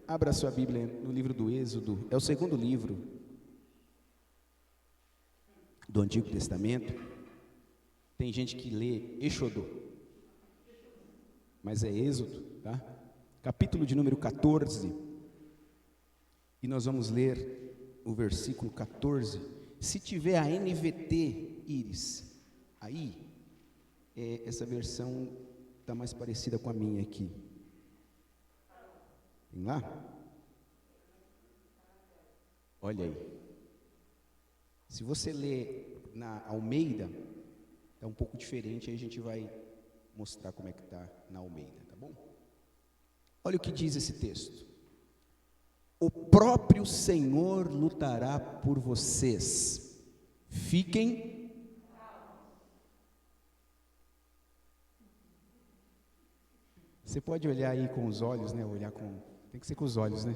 Abra sua Bíblia no livro do Êxodo, é o segundo livro do Antigo Testamento. Tem gente que lê Exodus, mas é Êxodo, tá? Capítulo de número 14, e nós vamos ler o versículo 14. Se tiver a NVT, Iris, aí, essa versão está mais parecida com a minha aqui. Tem lá? Olha aí. Se você ler na Almeida, é um pouco diferente, aí a gente vai mostrar como é que está na Almeida, tá bom? Olha o que diz esse texto. O próprio Senhor lutará por vocês. Fiquem. Você pode olhar aí com os olhos, né? Tem que ser com os olhos, né?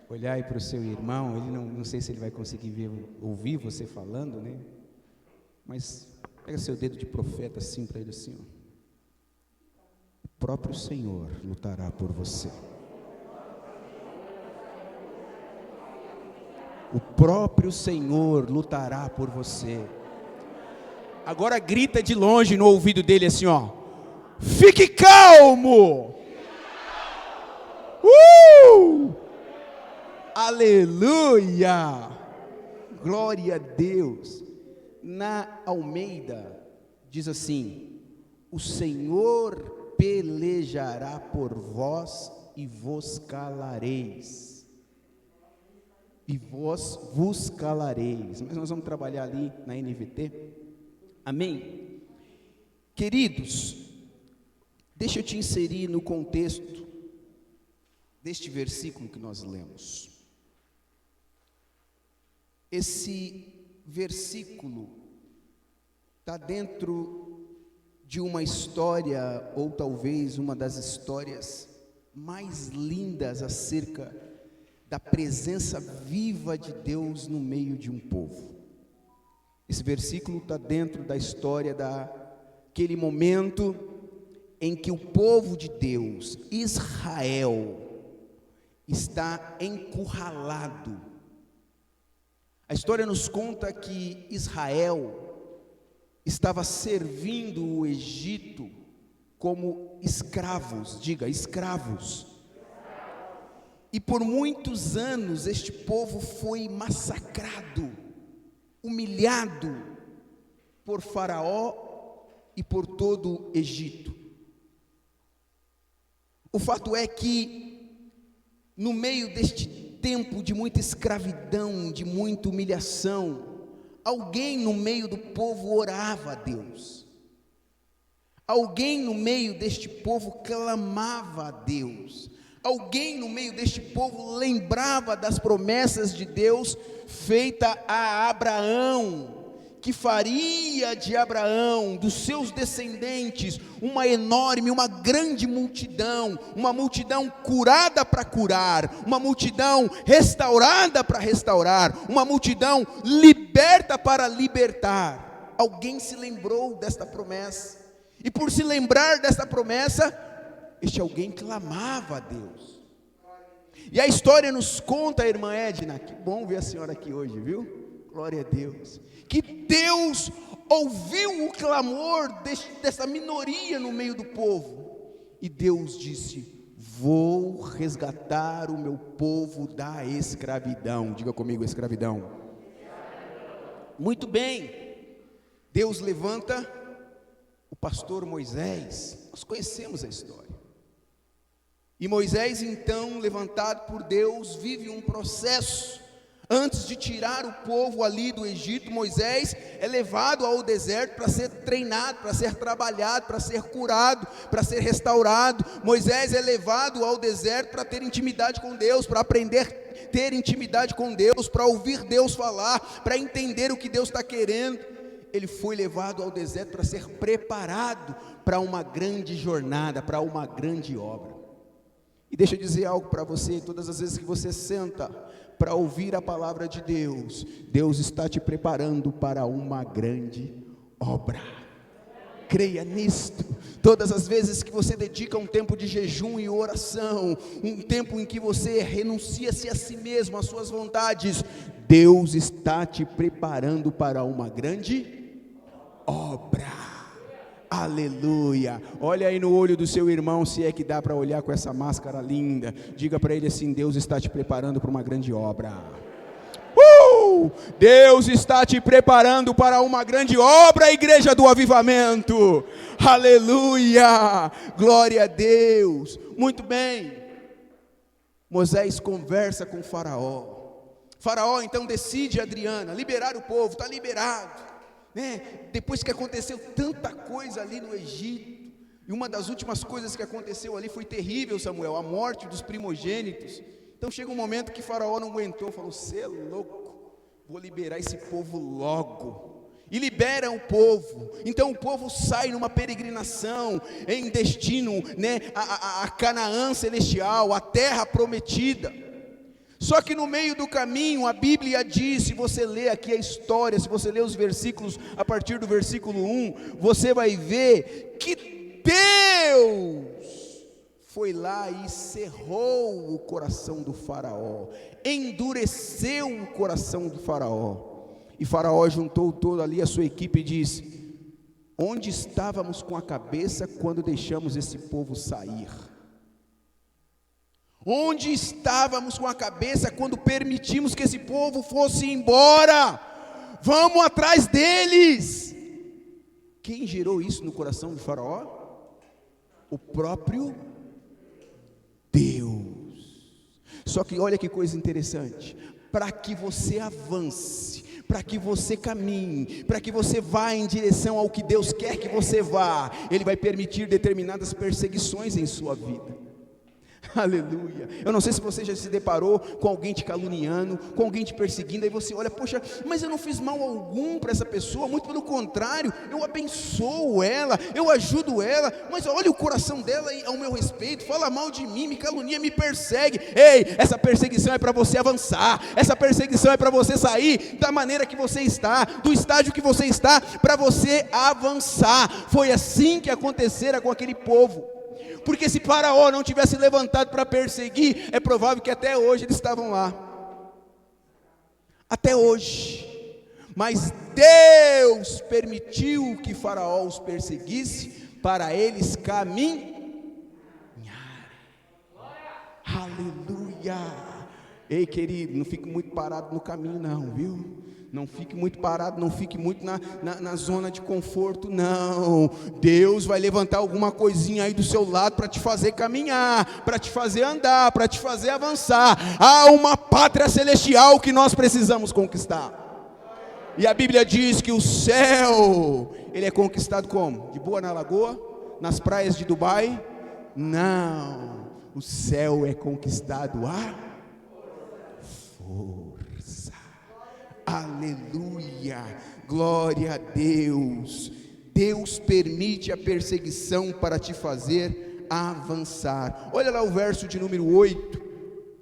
Olhar aí para o seu irmão, ele não sei se ele vai conseguir ouvir você falando, né? Mas pega seu dedo de profeta assim para ele assim, ó. O próprio Senhor lutará por você. O próprio Senhor lutará por você. Agora grita de longe no ouvido dele assim, ó. Fique calmo! Aleluia! Glória a Deus! Na Almeida diz assim: o Senhor pelejará por vós e vos calareis. E vós vos calareis. Mas nós vamos trabalhar ali na NVT. Amém? Queridos, deixa eu te inserir no contexto deste versículo que nós lemos. Esse versículo está dentro de uma história, ou talvez uma das histórias mais lindas acerca da presença viva de Deus no meio de um povo. Esse versículo está dentro da história daquele momento em que o povo de Deus, Israel, está encurralado. A história nos conta que Israel estava servindo o Egito como escravos, diga, escravos. E por muitos anos este povo foi massacrado, humilhado por Faraó e por todo o Egito. O fato é que, no meio deste tempo de muita escravidão, de muita humilhação, alguém no meio do povo orava a Deus. Alguém no meio deste povo clamava a Deus. Alguém no meio deste povo lembrava das promessas de Deus feita a Abraão, que faria de Abraão, dos seus descendentes, uma enorme, uma grande multidão, uma multidão curada para curar, uma multidão restaurada para restaurar, uma multidão liberta para libertar. Alguém se lembrou desta promessa, e por se lembrar desta promessa, este alguém clamava a Deus. E a história nos conta, irmã Edna, que bom ver a senhora aqui hoje, viu? Glória a Deus. Que Deus ouviu o clamor dessa minoria no meio do povo. E Deus disse: vou resgatar o meu povo da escravidão. Diga comigo, escravidão. Muito bem. Deus levanta o pastor Moisés. Nós conhecemos a história. E Moisés, então, levantado por Deus, vive um processo. Antes de tirar o povo ali do Egito, Moisés é levado ao deserto para ser treinado, para ser trabalhado, para ser curado, para ser restaurado. Moisés é levado ao deserto para ter intimidade com Deus, para aprender a ter intimidade com Deus, para ouvir Deus falar, para entender o que Deus está querendo. Ele foi levado ao deserto para ser preparado para uma grande jornada, para uma grande obra. E deixa eu dizer algo para você: todas as vezes que você senta para ouvir a palavra de Deus, Deus está te preparando para uma grande obra. Creia nisto. Todas as vezes que você dedica um tempo de jejum e oração, um tempo em que você renuncia-se a si mesmo, às suas vontades, Deus está te preparando para uma grande obra. Aleluia. Olha aí no olho do seu irmão, se é que dá para olhar com essa máscara linda. Diga para ele assim: Deus está te preparando para uma grande obra. Deus está te preparando para uma grande obra, Igreja do Avivamento. Aleluia, glória a Deus. Muito bem, Moisés conversa com Faraó. Faraó então decide, Adriana, liberar o povo. Está liberado, né? Depois que aconteceu tanta coisa ali no Egito, e uma das últimas coisas que aconteceu ali foi terrível, Samuel, a morte dos primogênitos. Então chega um momento que Faraó não aguentou, falou: você é louco, vou liberar esse povo logo. E libera o povo. Então o povo sai numa peregrinação em destino, né, a Canaã celestial, a terra prometida. Só que no meio do caminho, a Bíblia diz, se você ler aqui a história, se você ler os versículos, a partir do versículo 1, você vai ver que Deus foi lá e cerrou o coração do faraó, endureceu o coração do faraó. E Faraó juntou toda ali a sua equipe e disse: onde estávamos com a cabeça quando deixamos esse povo sair? Onde estávamos com a cabeça quando permitimos que esse povo fosse embora? Vamos atrás deles. Quem gerou isso no coração de Faraó? O próprio Deus. Só que olha que coisa interessante: para que você avance, para que você caminhe, para que você vá em direção ao que Deus quer que você vá, Ele vai permitir determinadas perseguições em sua vida. Aleluia. Eu não sei se você já se deparou com alguém te caluniando, com alguém te perseguindo, aí você olha: poxa, mas eu não fiz mal algum para essa pessoa, muito pelo contrário, eu abençoo ela, eu ajudo ela, mas olha o coração dela ao meu respeito, fala mal de mim, me calunia, me persegue. Ei, essa perseguição é para você avançar, essa perseguição é para você sair da maneira que você está, do estágio que você está, para você avançar. Foi assim que acontecera com aquele povo. Porque se Faraó não tivesse levantado para perseguir, é provável que até hoje eles estavam lá. Até hoje. Mas Deus permitiu que Faraó os perseguisse para eles caminharem. Aleluia. Ei, querido, não fique muito parado no caminho não, viu? Não fique muito parado, não fique muito na zona de conforto, não. Deus vai levantar alguma coisinha aí do seu lado para te fazer caminhar, para te fazer andar, para te fazer avançar. Há uma pátria celestial que nós precisamos conquistar. E a Bíblia diz que o céu, ele é conquistado como? De boa na lagoa? Nas praias de Dubai? Não. O céu é conquistado a força. Aleluia, glória a Deus. Deus permite a perseguição para te fazer avançar. Olha lá o verso de número 8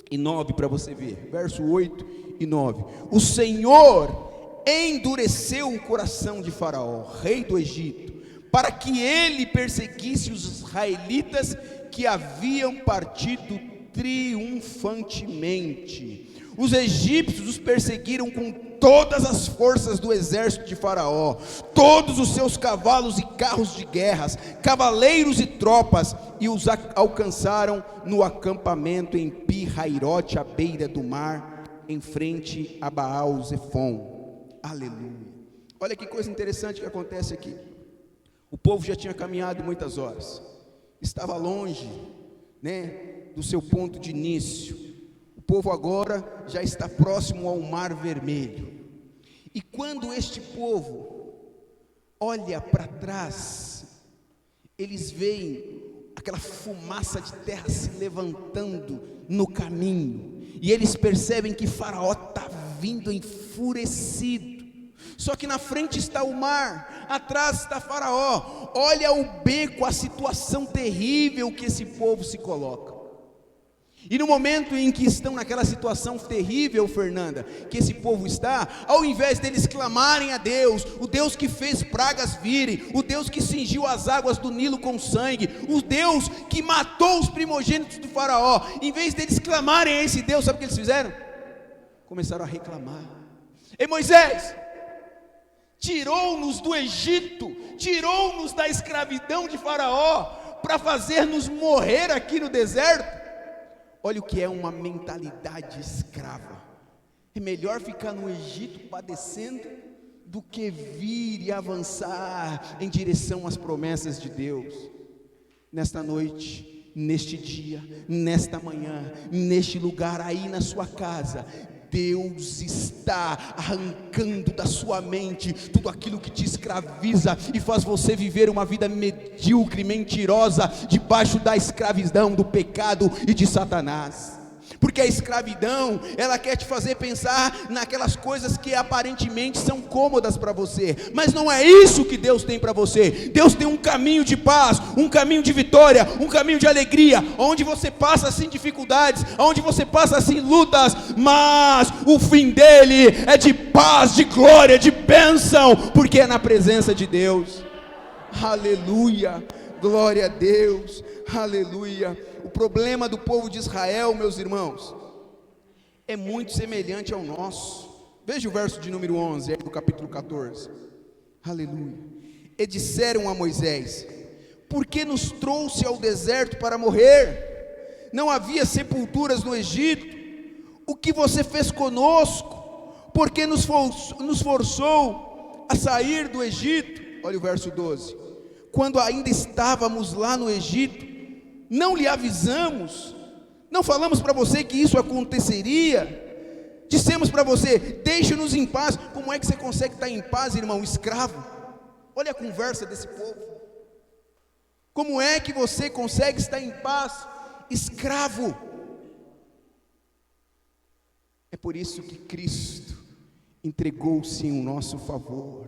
e 9 para você ver. Verso 8 e 9. O Senhor endureceu o coração de Faraó, rei do Egito, para que ele perseguisse os israelitas que haviam partido triunfantemente. Os egípcios os perseguiram com todas as forças do exército de Faraó, todos os seus cavalos e carros de guerras, cavaleiros e tropas, e os alcançaram no acampamento em Pi-Hairote, à beira do mar, em frente a Baal-Zefon. Aleluia. Olha que coisa interessante que acontece aqui. O povo já tinha caminhado muitas horas, estava longe, né, do seu ponto de início. O povo agora já está próximo ao Mar Vermelho. E quando este povo olha para trás, eles veem aquela fumaça de terra se levantando no caminho, e eles percebem que Faraó está vindo enfurecido. Só que na frente está o mar, atrás está Faraó. Olha o beco, a situação terrível que esse povo se coloca. E no momento em que estão naquela situação terrível, Fernanda, que esse povo está, ao invés deles clamarem a Deus, o Deus que fez pragas virem, o Deus que cingiu as águas do Nilo com sangue, o Deus que matou os primogênitos do faraó, em vez deles clamarem a esse Deus, sabe o que eles fizeram? Começaram a reclamar. Ei, Moisés, tirou-nos do Egito, tirou-nos da escravidão de faraó, para fazer-nos morrer aqui no deserto. Olha o que é uma mentalidade escrava. É melhor ficar no Egito padecendo do que vir e avançar em direção às promessas de Deus. Nesta noite, neste dia, nesta manhã, neste lugar aí na sua casa, Deus está arrancando da sua mente tudo aquilo que te escraviza e faz você viver uma vida medíocre, mentirosa, debaixo da escravidão, do pecado e de Satanás. Porque a escravidão, ela quer te fazer pensar naquelas coisas que aparentemente são cômodas para você, mas não é isso que Deus tem para você. Deus tem um caminho de paz, um caminho de vitória, um caminho de alegria, onde você passa sem dificuldades, onde você passa sem lutas, mas o fim dele é de paz, de glória, de bênção, porque é na presença de Deus. Aleluia, glória a Deus, aleluia. O problema do povo de Israel, meus irmãos, é muito semelhante ao nosso. Veja o verso de número 11, do capítulo 14. Aleluia. E disseram a Moisés: por que nos trouxe ao deserto para morrer? Não havia sepulturas no Egito. O que você fez conosco? Por que nos forçou a sair do Egito? Olha o verso 12. Quando ainda estávamos lá no Egito, não lhe avisamos, não falamos para você que isso aconteceria, dissemos para você, deixe-nos em paz. Como é que você consegue estar em paz, irmão, escravo? Olha a conversa desse povo. Como é que você consegue estar em paz, escravo? É por isso que Cristo entregou-se em nosso favor,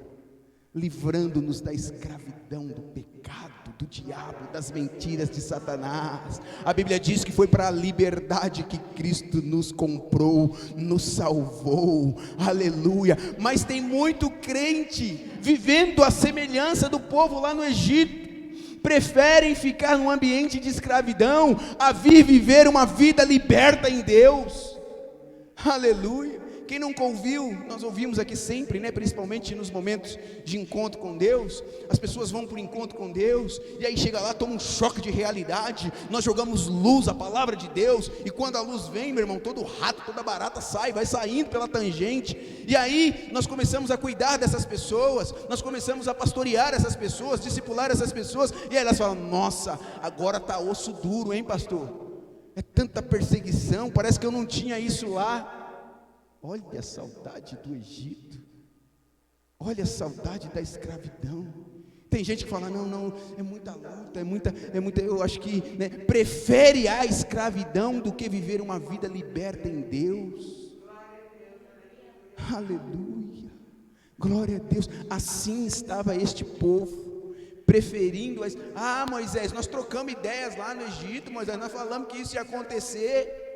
livrando-nos da escravidão, do pecado, do diabo, das mentiras de Satanás. A Bíblia diz que foi para a liberdade que Cristo nos comprou, nos salvou, aleluia. Mas tem muito crente vivendo a semelhança do povo lá no Egito, preferem ficar num ambiente de escravidão a vir viver uma vida liberta em Deus, aleluia. Quem nunca ouviu, nós ouvimos aqui sempre, principalmente nos momentos de encontro com Deus, as pessoas vão para o encontro com Deus, e aí chega lá, toma um choque de realidade, nós jogamos luz, a palavra de Deus, e quando a luz vem, meu irmão, todo rato, toda barata vai saindo pela tangente, e aí nós começamos a cuidar dessas pessoas, nós começamos a pastorear essas pessoas, discipular essas pessoas, e aí elas falam: nossa, agora está osso duro, hein, pastor? É tanta perseguição, parece que eu não tinha isso lá. Olha a saudade do Egito, olha a saudade da escravidão. Tem gente que fala: não, é muita luta, é muita, eu acho que prefere a escravidão do que viver uma vida liberta em Deus. Aleluia, glória a Deus. Assim estava este povo, preferindo Moisés, nós trocamos ideias lá no Egito, Moisés, nós falamos que isso ia acontecer.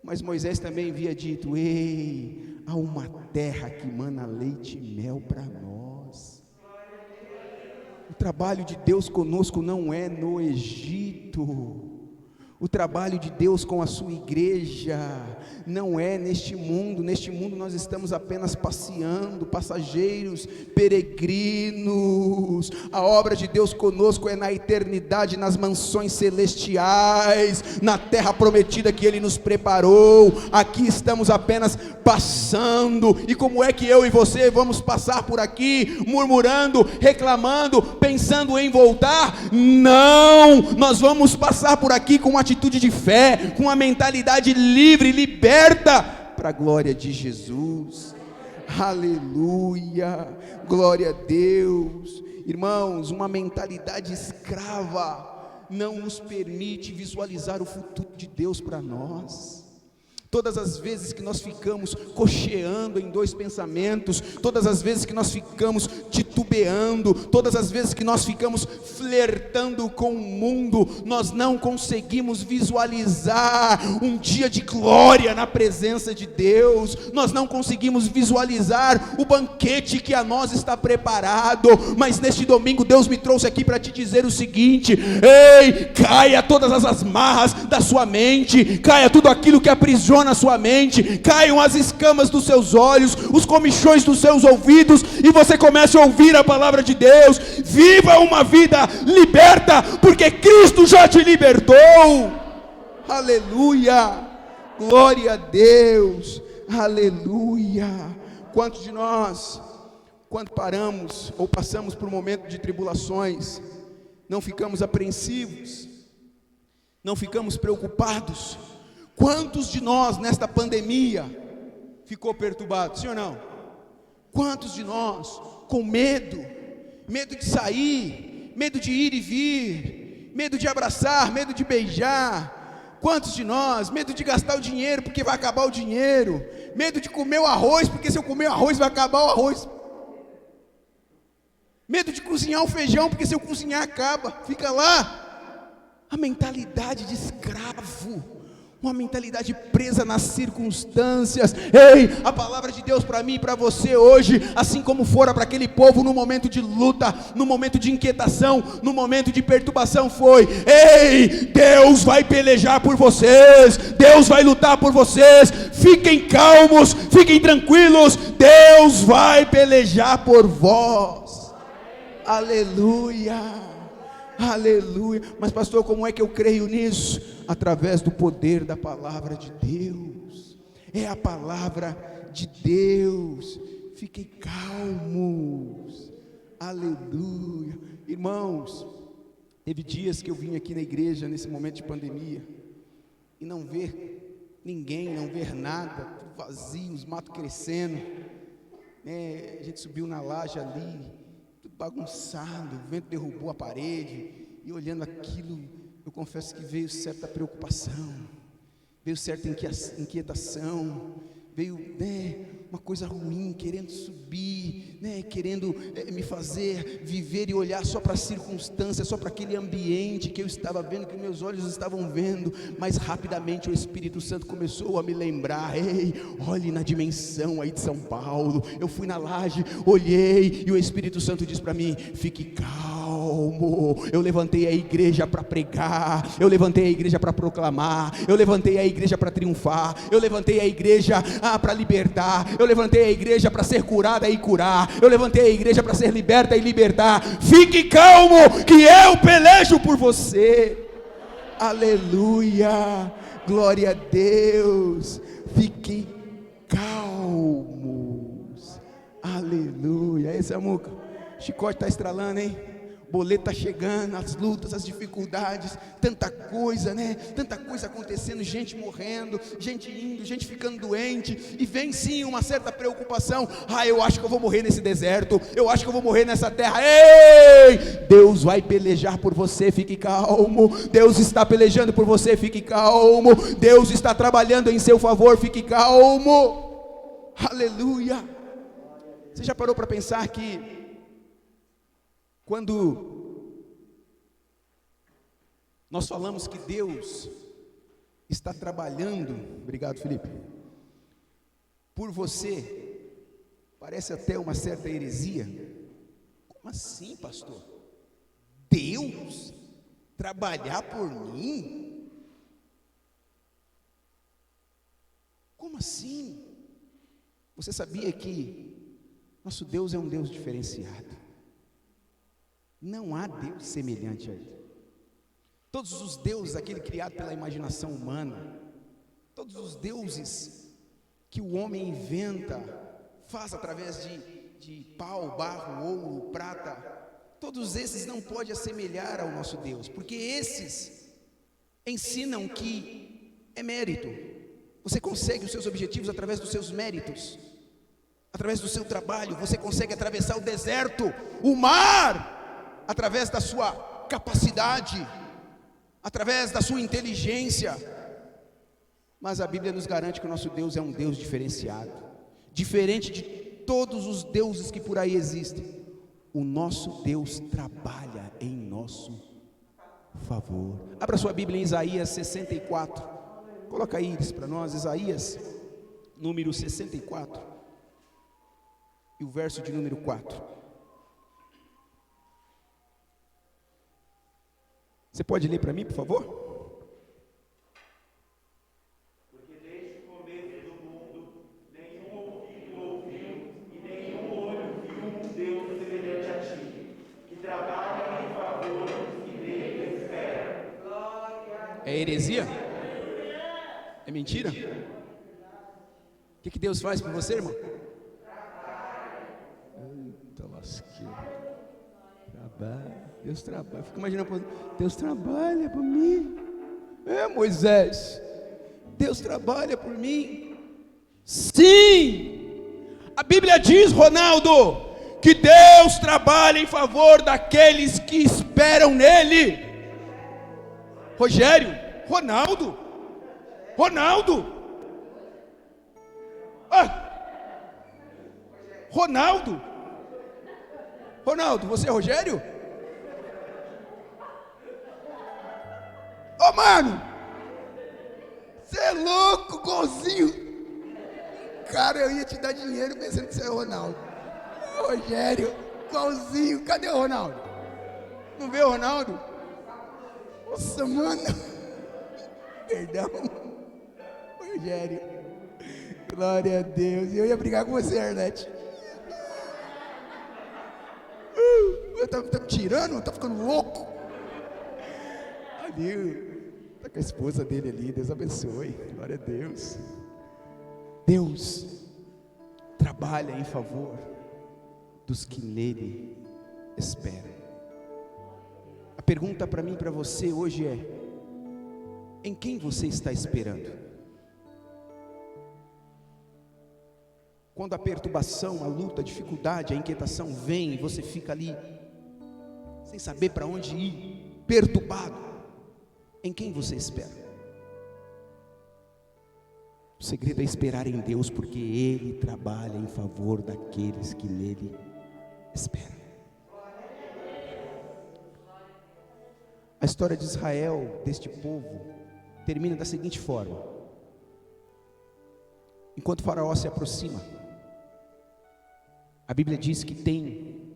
Mas Moisés também havia dito: ei, há uma terra que mana leite e mel para nós. O trabalho de Deus conosco não é no Egito. O trabalho de Deus com a sua igreja não é neste mundo. Neste mundo nós estamos apenas passeando, passageiros, peregrinos. A obra de Deus conosco é na eternidade, nas mansões celestiais, na terra prometida que Ele nos preparou. Aqui estamos apenas passando. E como é que eu e você vamos passar por aqui, murmurando, reclamando, pensando em voltar? Não, nós vamos passar por aqui com uma atitude de fé, com uma mentalidade livre, liberta, para a glória de Jesus. Aleluia, glória a Deus. Irmãos, uma mentalidade escrava não nos permite visualizar o futuro de Deus para nós. Todas as vezes que nós ficamos cocheando em dois pensamentos, todas as vezes que nós ficamos titubeando titubeando, todas as vezes que nós ficamos flertando com o mundo, nós não conseguimos visualizar um dia de glória na presença de Deus, nós não conseguimos visualizar o banquete que a nós está preparado. Mas neste domingo Deus me trouxe aqui para te dizer o seguinte: ei, caia todas as amarras da sua mente, caia tudo aquilo que aprisiona a sua mente, caiam as escamas dos seus olhos, os comichões dos seus ouvidos, e você comece a ouvir a palavra de Deus. Viva uma vida liberta, porque Cristo já te libertou. Aleluia, glória a Deus, aleluia. Quantos de nós, quando paramos ou passamos por um momento de tribulações, não ficamos apreensivos, não ficamos preocupados? Quantos de nós nesta pandemia ficou perturbado, sim ou não? Quantos de nós com medo de sair, medo de ir e vir, medo de abraçar, medo de beijar? Quantos de nós, medo de gastar o dinheiro porque vai acabar o dinheiro, medo de comer o arroz porque se eu comer o arroz vai acabar o arroz, medo de cozinhar o feijão porque se eu cozinhar acaba, fica lá, a mentalidade de escravo, uma mentalidade presa nas circunstâncias. Ei, a palavra de Deus para mim e para você hoje, assim como fora para aquele povo no momento de luta, no momento de inquietação, no momento de perturbação, foi: ei, Deus vai pelejar por vocês, Deus vai lutar por vocês, fiquem calmos, fiquem tranquilos, Deus vai pelejar por vós. Aleluia. Aleluia. Mas pastor, como é que eu creio nisso? Através do poder da palavra de Deus. É a palavra de Deus. Fiquem calmos. Aleluia. Irmãos, teve dias que eu vim aqui na igreja nesse momento de pandemia e não ver ninguém, não ver nada, tudo vazio, os matos crescendo, a gente subiu na laje ali, tudo bagunçado, o vento derrubou a parede, e olhando aquilo, eu confesso que veio certa preocupação, veio certa inquietação, veio uma coisa ruim, querendo subir, querendo me fazer viver e olhar só para a circunstância, só para aquele ambiente que eu estava vendo, que meus olhos estavam vendo. Mas rapidamente o Espírito Santo começou a me lembrar: ei, olhe na dimensão aí de São Paulo. Eu fui na laje, olhei, e o Espírito Santo disse para mim: fique calmo. Eu levantei a igreja para pregar, eu levantei a igreja para proclamar, eu levantei a igreja para triunfar, eu levantei a igreja para libertar, eu levantei a igreja para ser curada e curar, eu levantei a igreja para ser liberta e libertar. Fique calmo, que eu pelejo por você. Aleluia, glória a Deus. Fiquem calmos. Aleluia. Esse Samuca, o chicote está estralando, hein? Boleto está chegando, as lutas, as dificuldades, tanta coisa, tanta coisa acontecendo, gente morrendo, gente indo, gente ficando doente, e vem sim uma certa preocupação: eu acho que eu vou morrer nesse deserto, eu acho que eu vou morrer nessa terra. Ei, Deus vai pelejar por você, fique calmo. Deus está pelejando por você, fique calmo. Deus está trabalhando em seu favor, fique calmo. Aleluia. Você já parou para pensar que quando nós falamos que Deus está trabalhando, obrigado Felipe, por você, parece até uma certa heresia? Como assim, pastor? Deus trabalhar por mim? Como assim? Você sabia que nosso Deus é um Deus diferenciado? Não há Deus semelhante a Ele. Todos os deuses, aquele criado pela imaginação humana, todos os deuses que o homem inventa, faz através de pau, barro, ouro, prata, todos esses não podem assemelhar ao nosso Deus, porque esses ensinam que é mérito. Você consegue os seus objetivos através dos seus méritos, através do seu trabalho. Você consegue atravessar o deserto, o mar, através da sua capacidade, através da sua inteligência. Mas a Bíblia nos garante que o nosso Deus é um Deus diferenciado, diferente de todos os deuses que por aí existem. o nosso Deus trabalha em nosso favor. Abra sua Bíblia em Isaías 64. Coloca aí isso para nós, Isaías, número 64. E o verso de número 4. Você pode ler para mim, por favor? É heresia? É mentira? O que Deus faz por você, irmão? Eita lasqueira. Trabalha. Deus trabalha. Fica imaginando, Deus trabalha por mim. Moisés, Deus trabalha por mim. Sim. A Bíblia diz, Ronaldo, que Deus trabalha em favor daqueles que esperam nele. Rogério, Ronaldo, Ronaldo, você é Rogério? Ô mano, você é louco, golzinho. Cara, eu ia te dar dinheiro pensando que você é Ronaldo. Rogério, golzinho, cadê o Ronaldo? Não vê o Ronaldo? Nossa, mano, perdão, Rogério, glória a Deus. Eu ia brigar com você, Arlete. Tá me tirando, tá ficando louco. Ali, tá com a esposa dele ali, Deus abençoe, glória a Deus. Deus trabalha em favor dos que nele esperam. A pergunta para mim e para você hoje é: em quem você está esperando? Quando a perturbação, a luta, a dificuldade, a inquietação vem e você fica ali sem saber para onde ir, perturbado, em quem você espera? O segredo é esperar em Deus, porque Ele trabalha em favor daqueles que nele esperam. A história de Israel, deste povo, termina da seguinte forma: enquanto Faraó se aproxima, a Bíblia diz que tem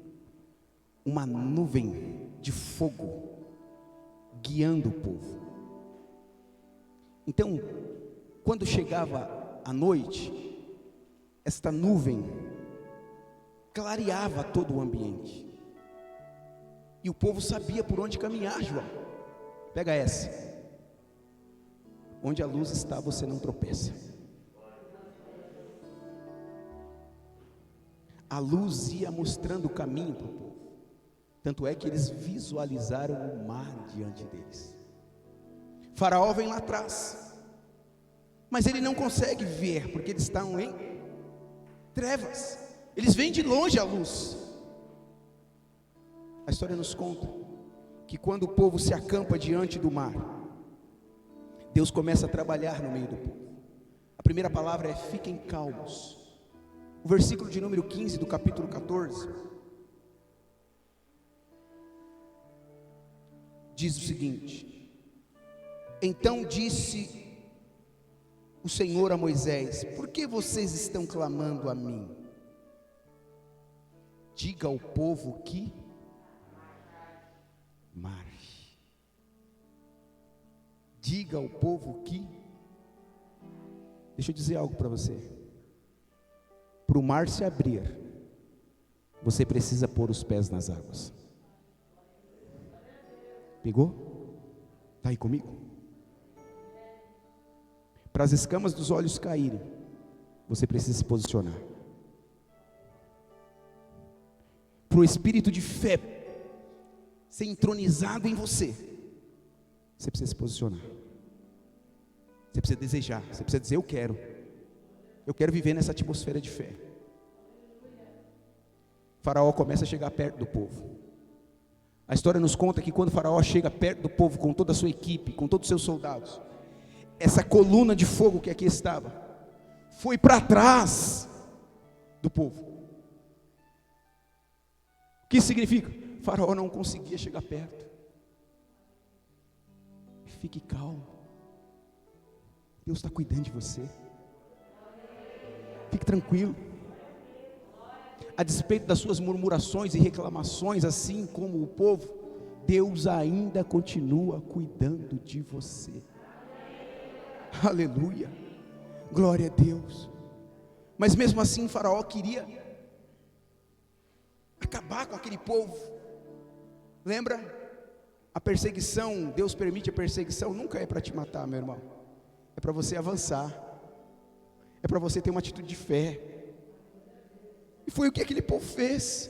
uma nuvem de fogo guiando o povo. Então, quando chegava a noite, esta nuvem clareava todo o ambiente. E o povo sabia por onde caminhar, João. Pega essa. Onde a luz está, você não tropeça. A luz ia mostrando o caminho para o povo. Tanto é que eles visualizaram o mar diante deles. Faraó vem lá atrás, mas ele não consegue ver, porque eles estão em trevas. Eles veem de longe a luz. A história nos conta que quando o povo se acampa diante do mar, Deus começa a trabalhar no meio do povo. A primeira palavra é: fiquem calmos. O versículo de número 15 do capítulo 14 diz o seguinte: então disse o Senhor a Moisés: por que vocês estão clamando a mim? Diga ao povo que marche. Diga ao povo que... Deixa eu dizer algo para você. Para o mar se abrir, você precisa pôr os pés nas águas. Pegou? Está aí comigo? Para as escamas dos olhos caírem, você precisa se posicionar. Para o espírito de fé ser entronizado em você, você precisa se posicionar. Você precisa desejar, você precisa dizer: eu quero viver nessa atmosfera de fé. Faraó começa a chegar perto do povo. A história nos conta que quando Faraó chega perto do povo, com toda a sua equipe, com todos os seus soldados, essa coluna de fogo que aqui estava, foi para trás do povo. O que isso significa? Faraó não conseguia chegar perto. Fique calmo, Deus está cuidando de você. Fique tranquilo. A despeito das suas murmurações e reclamações, assim como o povo, Deus ainda continua cuidando de você. Aleluia, glória a Deus. Mas mesmo assim Faraó queria acabar com aquele povo. Lembra? A perseguição, Deus permite a perseguição, nunca é para te matar, meu irmão. É para você avançar. É para você ter uma atitude de fé. E foi o que aquele povo fez.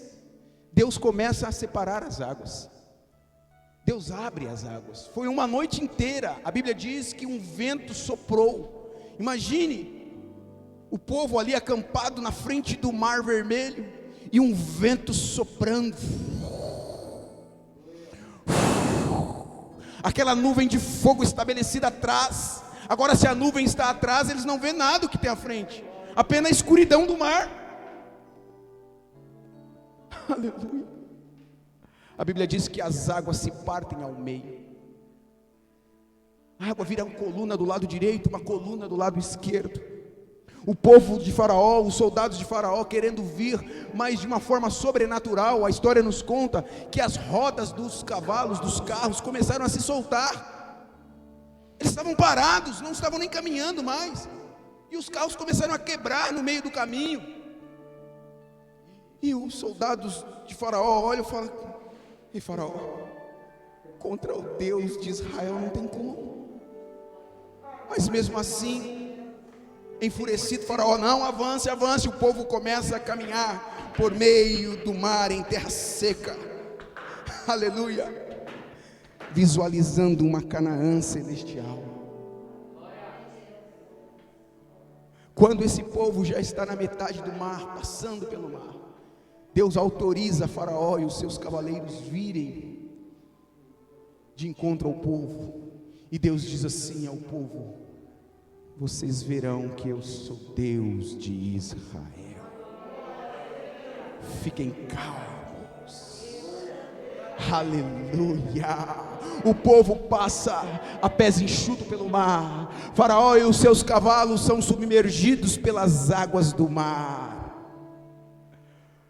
Deus começa a separar as águas. Deus abre as águas. Foi uma noite inteira. A Bíblia diz que um vento soprou. Imagine o povo ali acampado na frente do Mar Vermelho e um vento soprando. Aquela nuvem de fogo estabelecida atrás. Agora, se a nuvem está atrás, eles não vêem nada o que tem à frente, apenas a escuridão do mar. Aleluia. A Bíblia diz que as águas se partem ao meio. A água vira uma coluna do lado direito, uma coluna do lado esquerdo. O povo de Faraó, os soldados de Faraó querendo vir, mas de uma forma sobrenatural. A história nos conta que as rodas dos cavalos, dos carros começaram a se soltar. Eles estavam parados, não estavam nem caminhando mais. E os carros começaram a quebrar no meio do caminho. E os soldados de Faraó olham e falam: e Faraó, contra o Deus de Israel não tem como. Mas mesmo assim, enfurecido, Faraó: não, avance, avance. O povo começa a caminhar por meio do mar em terra seca. Aleluia. Visualizando uma Canaã celestial. Quando esse povo já está na metade do mar, passando pelo mar, Deus autoriza Faraó e os seus cavaleiros virem de encontro ao povo. E Deus diz assim ao povo: vocês verão que eu sou Deus de Israel. Fiquem calmos. Aleluia. O povo passa a pés enxutos pelo mar. Faraó e os seus cavalos são submergidos pelas águas do mar.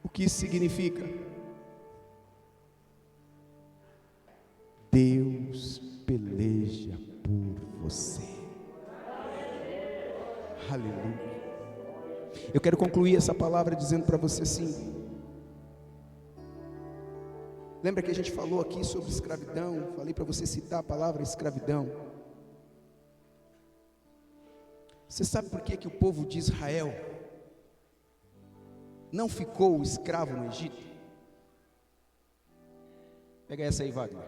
O que isso significa? Deus peleja por você. Aleluia. Eu quero concluir essa palavra dizendo para você assim: lembra que a gente falou aqui sobre escravidão? Falei para você citar a palavra escravidão. Você sabe por que o povo de Israel não ficou escravo no Egito? Pega essa aí, Wagner.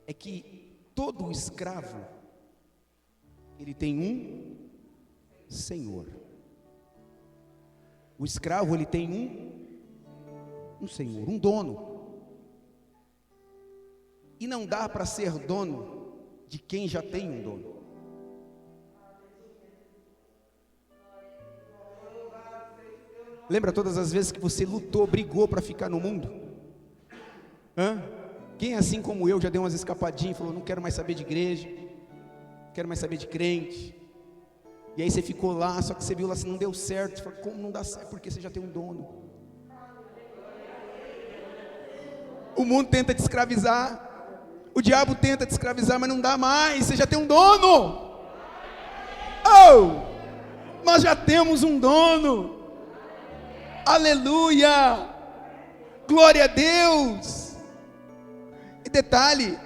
É que todo escravo, ele tem um senhor. O escravo, ele tem um senhor, um dono. E não dá para ser dono de quem já tem um dono. Lembra todas as vezes que você lutou, brigou para ficar no mundo? Quem assim como eu já deu umas escapadinhas e falou: não quero mais saber de igreja, não quero mais saber de crente. E aí você ficou lá, só que você viu lá, se não deu certo. Você falou: como não dá certo? Porque você já tem um dono. O mundo tenta te escravizar, o diabo tenta te escravizar, mas não dá mais, você já tem um dono. Oh, nós já temos um dono. Aleluia, glória a Deus. E detalhe,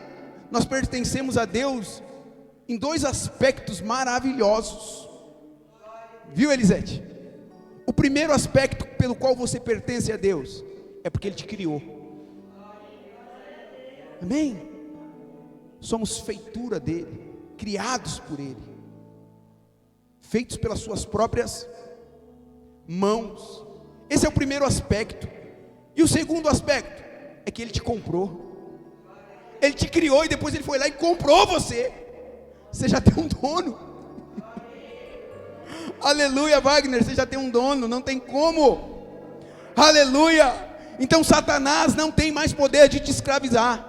nós pertencemos a Deus em dois aspectos maravilhosos. Viu, Elisete? O primeiro aspecto pelo qual você pertence a Deus é porque Ele te criou. Amém? Somos feitura dele, criados por ele, feitos pelas suas próprias mãos. Esse é o primeiro aspecto. E o segundo aspecto é que ele te comprou. Ele te criou e depois ele foi lá e comprou você. Você já tem um dono. Aleluia, Wagner, você já tem um dono, não tem como. Aleluia! Então Satanás não tem mais poder de te escravizar.